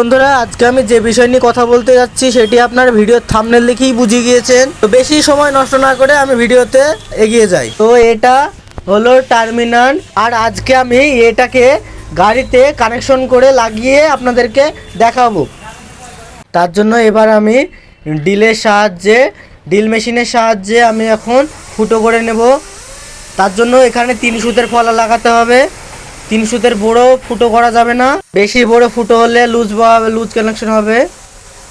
বন্ধুরা আজকে আমি যে বিষয় নিয়ে কথা বলতে যাচ্ছি সেটি আপনার ভিডিওর থাম্বনেল দেখেই বুঝে গিয়েছেন। তো বেশি সময় নষ্ট না করে আমি ভিডিওতে এগিয়ে যাই। তো এটা হলো টার্মিনাল, আর আজকে আমি এটাকে গাড়িতে কানেকশন করে লাগিয়ে আপনাদেরকে দেখাবো। তার জন্য এবার আমি ড্রিল মেশিনের সাহায্যে আমি এখন ফুটো করে নেব। তার জন্য এখানে 3 সুতের ফলা লাগাতে হবে। 3 সুতের বড় ফুটো করা যাবে না, বেশি বড় ফুটো হলে লুজ কানেকশন হবে।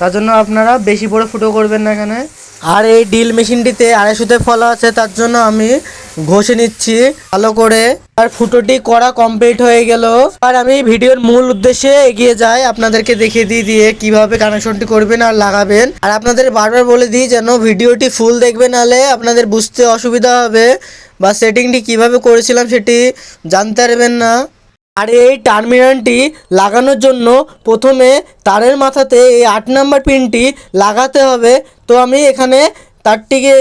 তার জন্য আপনারা বেশি বড় ফুটো করবেন না এখানে। আর এই ড্রিল মেশিনটিতে 2.5 সুতের ফলা আছে, তার জন্য আমি ঘষে নিচ্ছি ভালো করে। আর ফুটোটি করা কমপ্লিট হয়ে গেল। আর আমি ভিডিওর মূল উদ্দেশ্যে এগিয়ে যাই, আপনাদেরকে দেখিয়ে দিয়ে কিভাবে কানেকশনটি করবেন আর লাগাবেন। আর আপনাদের বারবার বলে দিই যেন ভিডিওটি ফুল দেখবেন, নাহলে আপনাদের বুঝতে অসুবিধা হবে বা সেটিংটি কিভাবে করেছিলাম সেটি জানতে পারবেন না। আর এই টার্মিনালটি লাগানোর জন্য প্রথমে তারের মাথাতে এই 8 নাম্বার পিনটি লাগাতে হবে। তো আমি এখানে তারটিকে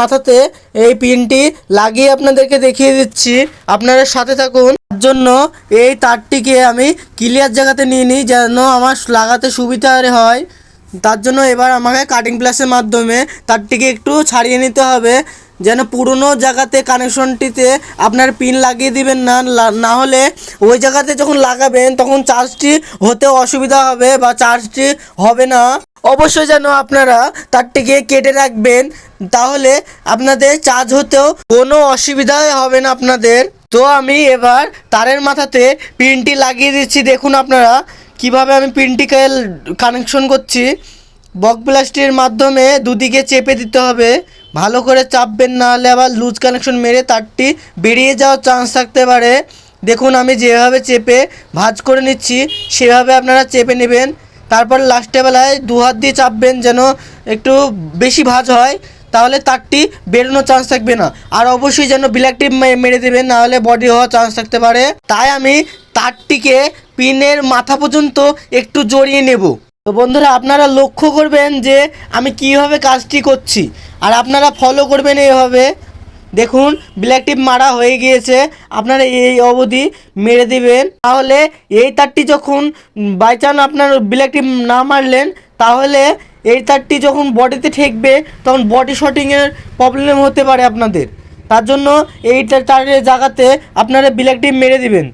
মাথাতে এই পিনটি লাগিয়ে আপনাদেরকে দেখিয়ে দিচ্ছি, আপনারা সাথে থাকুন। তার জন্য এই তারটিকে আমি ক্লিয়ার জায়গাতে নিয়ে নিই যেন আমার লাগাতে সুবিধা হয়। তার জন্য এবার আমাকে কাটিং প্লাসের মাধ্যমে তারটিকে একটু ছাড়িয়ে নিতে হবে, যেন পুরনো জায়গাতে কানেকশনটিতে আপনার পিন লাগিয়ে দিবেন না, না হলে ওই জায়গাতে যখন লাগাবেন তখন চার্জটি হতে অসুবিধা হবে বা চার্জটি হবে না। অবশ্যই যেন আপনারা তারটিকে কেটে রাখবেন, তাহলে আপনাদের চার্জ হতেও কোনো অসুবিধাই হবে না আপনাদের। তো আমি এবার তারের মাথাতে পিনটি লাগিয়ে দিচ্ছি। দেখুন আপনারা কিভাবে আমি পিনটিকে কানেকশন করছি। বক প্লাস্টিকের মাধ্যমে দুদিকে চেপে দিতে হবে, ভালো করে চাপবেন, না হলে আবার লুজ কানেকশন মেরে তারটি বেরিয়ে যাওয়ার চান্স থাকতে পারে। দেখুন আমি যেভাবে চেপে ভাঁজ করে নিচ্ছি সেভাবে আপনারা চেপে নেবেন। তারপর লাস্টে বেলায় 2 হাত দিয়ে চাপবেন যেন একটু বেশি ভাঁজ হয়, তাহলে তারটি বেরোনোর চান্স থাকবে না। আর অবশ্যই যেন ব্ল্যাক টিপ মেরে দেবেন, না হলে বডি হওয়ার চান্স থাকতে পারে। তাই আমি তারটিকে পিনের মাথা পর্যন্ত একটু জড়িয়ে নেব। তো বন্ধুরা আপনারা লক্ষ্য করবেন যে আমি কিভাবে কাজটি করছি, আর আপনারা ফলো করবেন এইভাবে। দেখুন ব্ল্যাক টিপ মারা হয়ে গিয়েছে, আপনারা এই অবধি মেরে দিবেন। তাহলে এই তারটি যখন বাই চান্স আপনার ব্ল্যাক টিপ না মারলেন, তাহলে এই তারটি যখন বডিতে ঠেকবে তখন বডি শর্টিংয়ের প্রবলেম হতে পারে আপনাদের। তার জন্য এই তারের জায়গাতে আপনারা ব্ল্যাক টিপ মেরে দিবেন।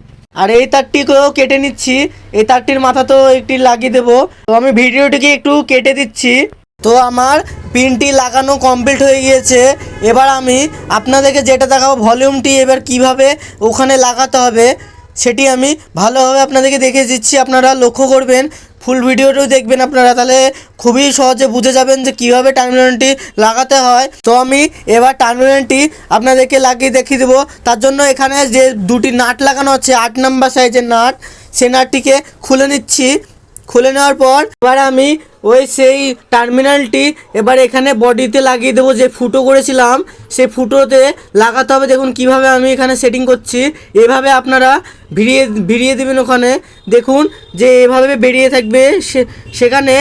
আর এই তারটিকেও কেটে নিচ্ছি, এই তারটির মাথা তো একটি লাগিয়ে দেবো। তো আমি ভিডিওটিকে একটু কেটে দিচ্ছি। তো আমার পিনটি লাগানো কমপ্লিট হয়ে গিয়েছে। এবার আমি আপনাদেরকে যেটা দেখাবো ভলিউমটি এবার কিভাবে ওখানে লাগাতে হবে সেটি আমি ভালোভাবে আপনাদেরকে দেখিয়ে দিচ্ছি। আপনারা লক্ষ্য করবেন, ফুল ভিডিওটাও দেখবেন আপনারা, তাহলে খুবই সহজে বুঝে যাবেন যে কীভাবে টার্মিনালটি লাগাতে হয়। তো আমি এবার টার্মিনালটি আপনাদেরকে লাগিয়ে দেখিয়ে দেবো। তার জন্য এখানে যে 2টি নাট লাগানো আছে 8 নাম্বার সাইজের নাট, সেই নাটটিকে খুলে নিচ্ছি। খুলে নেওয়ার পর এবার আমি সেই টার্মিনালটি এবার এখানে বডিতে লাগিয়ে দেবো। যে ফুটো করেছিলাম সেই ফুটোতে লাগাতে হবে। দেখুন কিভাবে আমি এখানে সেটিং করছি, এভাবে আপনারা ভিড়িয়ে দেবেন ওখানে। দেখুন যে এভাবে বেরিয়ে থাকবে, সেখানে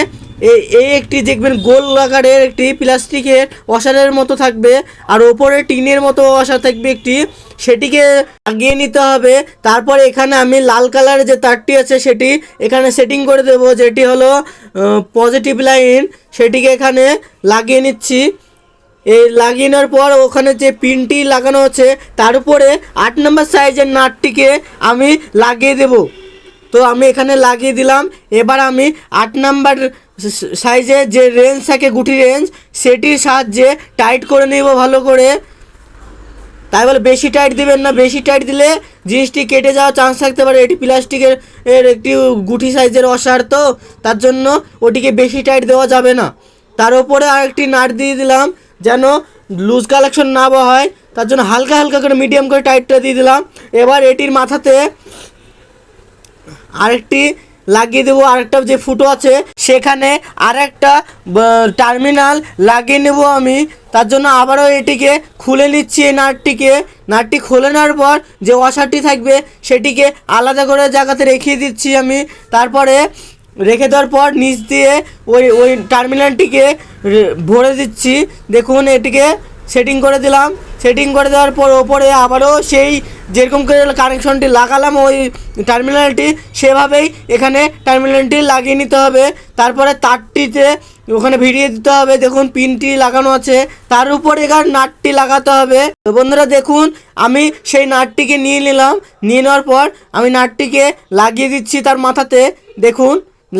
এই একটি দেখবেন গোল আকারের একটি প্লাস্টিকের ওয়াশারের মতো থাকবে, আর ওপরে টিনের মতো ওয়াশার থাকবে একটি, সেটিকে লাগিয়ে নিতে হবে। তারপর এখানে আমি লাল কালারের যে তারটি আছে সেটি এখানে সেটিং করে দেব, যেটি হলো পজিটিভ লাইন, সেটিকে এখানে লাগিয়ে নিচ্ছি। এই লাগিয়ে নেওয়ার পর ওখানে যে পিনটি লাগানো আছে তার উপরে 8 নম্বর সাইজের নাটটিকে আমি লাগিয়ে দেব। তো আমি এখানে লাগিয়ে দিলাম। এবার আমি 8 নাম্বার সাইজে যে রেঞ্জ থাকে গুটি রেঞ্জ, সেটির সাহায্যে টাইট করে নেব ভালো করে। তাই বলে বেশি টাইট দিবেন না, বেশি টাইট দিলে জিনিসটি কেটে যাওয়ার চান্স থাকতে পারে। এটি প্লাস্টিকের একটি গুটি সাইজের অসার, তো তার জন্য ওটিকে বেশি টাইট দেওয়া যাবে না। তার উপরে আরেকটি নাট দিয়ে দিলাম যেন লুজ কালেকশন না হয়, তার জন্য হালকা হালকা করে মিডিয়াম করে টাইটটা দিয়ে দিলাম। এবার এটির মাথাতে আরেকটি লাগিয়ে দেবো, আরেকটা যে ফুটো আছে সেখানে আরেকটা টার্মিনাল লাগিয়ে নেব আমি। তার জন্য আবারও এটিকে খুলে নিচ্ছি। এই নাটটি খুলে নেওয়ার পর যে ওয়াশারটি থাকবে সেটিকে আলাদা করে জায়গাতে রেখে দিচ্ছি আমি। তারপরে রেখে দেওয়ার পর নিচ দিয়ে ওই টার্মিনালটিকে ভরে দিচ্ছি। দেখুন এটিকে সেটিং করে দিলাম। সেটিং করে দেওয়ার পর ওপরে আবারও সেই যেরকম করে কানেকশনটি লাগালাম ওই টার্মিনালটি সেভাবেই এখানে টার্মিনালটি লাগিয়ে নিতে হবে। তারপরে তারটিতে ওখানে ভিড়িয়ে দিতে হবে। দেখুন পিনটি লাগানো আছে, তার উপর এখানে নাটটি লাগাতে হবে। তো বন্ধুরা দেখুন আমি সেই নাটটিকে নিয়ে নিলাম, নিয়ে নেওয়ার পর আমি নাটটিকে লাগিয়ে দিচ্ছি তার মাথাতে। দেখুন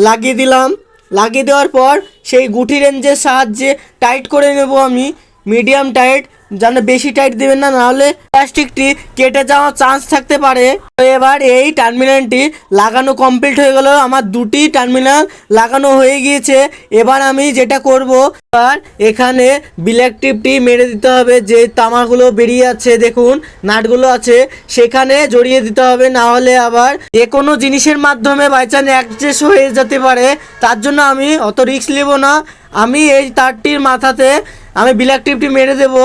লাগিয়ে দিলাম, লাগিয়ে দেওয়ার পর সেই গুটি রেঞ্জের সাহায্যে টাইট করে নেব আমি, মিডিয়াম টাইট, যেন বেশি টাইট দেবেন না, নাহলে প্লাস্টিকটি কেটে যাওয়ার চান্স থাকতে পারে। তো এবার এই টার্মিনালটি লাগানো কমপ্লিট হয়ে গেল, আমার দুটি টার্মিনাল লাগানো হয়ে গিয়েছে। এবার আমি যেটা করব, এবার এখানে ব্ল্যাক টিপটি মেরে দিতে হবে, যে তামাগুলো বেরিয়ে আছে দেখুন নাটগুলো আছে সেখানে জড়িয়ে দিতে হবে, না হলে আবার যে কোনো জিনিসের মাধ্যমে বাই চান্স অ্যাডজাস্ট হয়ে যেতে পারে। তার জন্য আমি অত রিস্ক নেব না, আমি এই তারটির মাথাতে আমি ব্ল্যাক টিপটি মেরে দেব।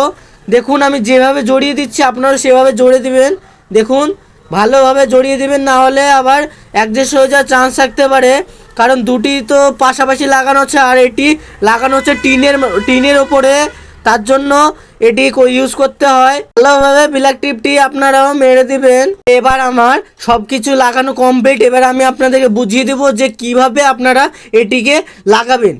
দেখুন আমি যেভাবে জড়িয়ে দিচ্ছি আপনারা সেভাবে জড়িয়ে দিবেন। দেখুন ভালোভাবে জড়িয়ে দিবেন, না হলে আবার অ্যাডজাস্ট হয়ে যাওয়ার চান্স থাকতে পারে, কারণ দুটি তো পাশাপাশি লাগানো হচ্ছে আর এটি লাগানো হচ্ছে টিনের ওপরে, তার জন্য এটি ইউজ করতে হয়। ভালোভাবে ব্ল্যাক টিপটি আপনারাও মেরে দিবেন। এবার আমার সব কিছু লাগানো কমপ্লিট। এবার আমি আপনাদেরকে বুঝিয়ে দেবো যে কিভাবে আপনারা এটিকে লাগাবেন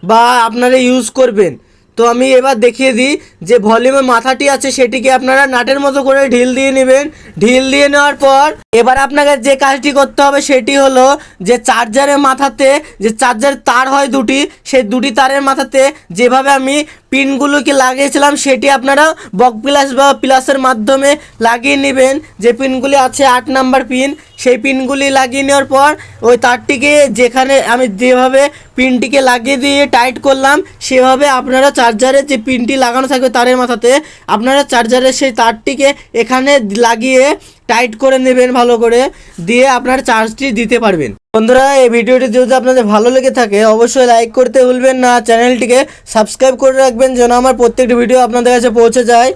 বা আপনারা ইউজ করবেন। তো আমি এবার দেখিয়ে দিই যে ভলিউমের মাথাটি আছে সেটিকে আপনারা নাটের মতো করে ঢিল দিয়ে নেবেন। ঢিল দিয়ে নেওয়ার পর এবার আপনাকে যে কাজটি করতে হবে সেটি হলো যে চার্জারের মাথাতে যে চার্জারের তার হয় দুটি, সেই দুটি তারের মাথাতে যেভাবে আমি পিনগুলোকে লাগিয়েছিলাম সেটি আপনারা বক প্লাস বা প্লাসের মাধ্যমে লাগিয়ে নেবেন। যে পিনগুলি আছে 8 নাম্বার পিন, সেই পিনগুলি লাগিয়ে নেওয়ার পর ওই তারটিকে যেখানে আমি যেভাবে পিনটিকে লাগিয়ে দিয়ে টাইট করলাম সেভাবে আপনারা চার্জারের যে পিনটি লাগানো থাকবে তারের মাথাতে আপনারা চার্জারের সেই তারটিকে এখানে লাগিয়ে টাইট করে নেবেন ভালো করে, দিয়ে আপনারা চার্জটি দিতে পারবেন। বন্ধুরা এই ভিডিওটি যদি আপনাদের ভালো লেগে থাকে অবশ্যই লাইক করতে ভুলবেন না, চ্যানেলটিকে সাবস্ক্রাইব করে রাখবেন যেন আমার প্রত্যেকটি ভিডিও আপনাদের কাছে পৌঁছে যায়।